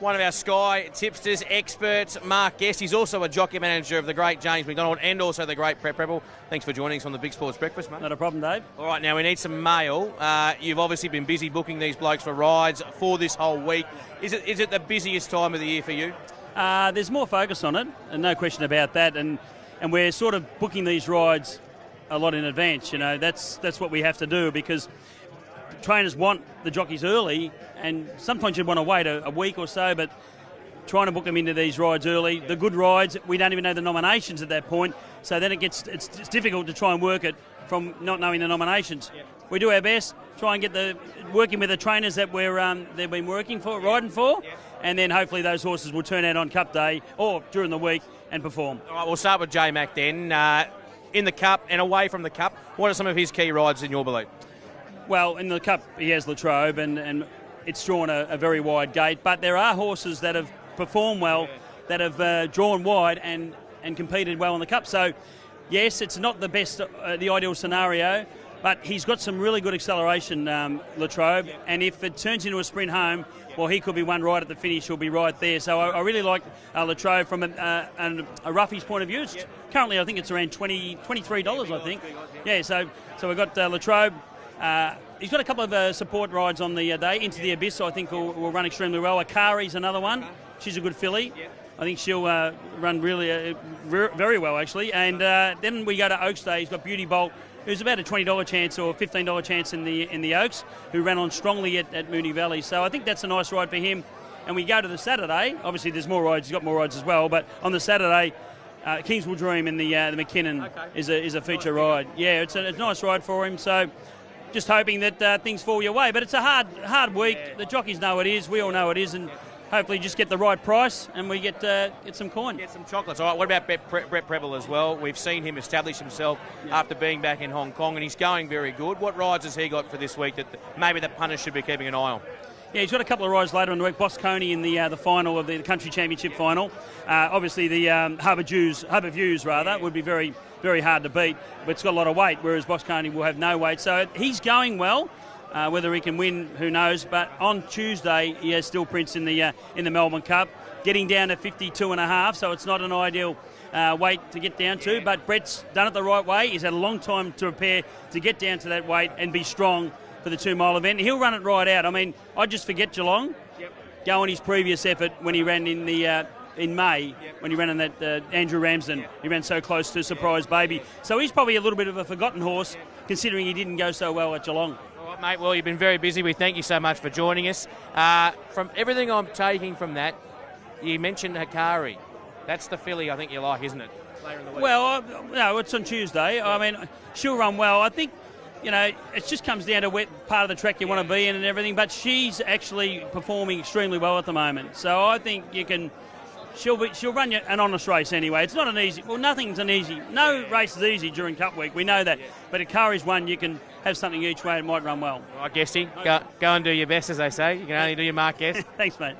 one of our Sky tipsters, experts, Mark Guest. He's also a jockey manager of the great James McDonald and also the great Prep Rebel. Thanks for joining us on the Big Sports Breakfast, mate. Not a problem, Dave. All right, now we need some mail. You've obviously been busy booking these blokes for rides for this whole week. Is it the busiest time of the year for you? There's more focus on it, and no question about that. And we're sort of booking these rides a lot in advance. You know, that's what we have to do because trainers want the jockeys early, and sometimes you want to wait a week or so, but trying to book them into these rides early, the good rides, we don't even know the nominations at that point, so then it's difficult to try and work it from not knowing the nominations. Yep. We do our best, try and get working with the trainers that they've been riding for, yep. And then hopefully those horses will turn out on Cup Day or during the week and perform. All right, we'll start with J-Mac then. In the Cup and away from the Cup, what are some of his key rides in your belief? Well, in the Cup, he has Latrobe, and it's drawn a very wide gate. But there are horses that have performed well, that have drawn wide and competed well in the Cup. So, yes, it's not the best, the ideal scenario, but he's got some really good acceleration, Latrobe. And if it turns into a sprint home, well, he could be one right at the finish. He'll be right there. So I really like Latrobe from a roughie's point of view. Currently, I think it's around $23, I think. Yeah, so we've got Latrobe. He's got a couple of support rides on the day. Into the Abyss, I think, will run extremely well. Akari's another one. She's a good filly. I think she'll run really very well, actually. And then we go to Oaks Day. He's got Beauty Bolt, who's about a $20 chance or $15 chance in the Oaks, who ran on strongly at Moonee Valley. So I think that's a nice ride for him. And we go to the Saturday. Obviously, there's more rides. He's got more rides as well. But on the Saturday, Kingswood Dream in the McKinnon is a feature ride. Yeah, it's a nice ride for him. So just hoping that things fall your way. But it's a hard week. The jockeys know it is. We all know it is. And hopefully just get the right price and we get some coin. Get some chocolates. All right, what about Brett Preble as well? We've seen him establish himself after being back in Hong Kong, and he's going very good. What rides has he got for this week that maybe the punters should be keeping an eye on? Yeah, he's got a couple of rides later in the week. Bosconi in the final of the Country Championship final. Obviously, the Harbour Views would be very, very hard to beat, but it's got a lot of weight, whereas Bosconi will have no weight. So he's going well. Whether he can win, who knows? But on Tuesday, he has Still Prince in the Melbourne Cup, getting down to 52.5. So it's not an ideal weight to get down to. But Brett's done it the right way. He's had a long time to prepare to get down to that weight and be strong for the 2 mile event. He'll run it right out. I mean, I just forget Geelong. Go on his previous effort when he ran in the in May, when he ran in that Andrew Ramsden. He ran so close to Surprise Baby. So he's probably a little bit of a forgotten horse, considering he didn't go so well at Geelong. All right, mate. Well, you've been very busy. We thank you so much for joining us. From everything I'm taking from that, you mentioned Hikari. That's the filly I think you like, isn't it? Later in the week. Well, no, it's on Tuesday. I mean, she'll run well. I think, you know, it just comes down to what part of the track you want to be in and everything, but she's actually performing extremely well at the moment. So I think she'll run you an honest race anyway. It's not an easy, nothing's an easy, no race is easy during Cup Week, we know that. But at Kari's one, you can have something each way, it might run well. All right, Guesty, go and do your best, as they say. You can only do your mark, Guest. Thanks, mate.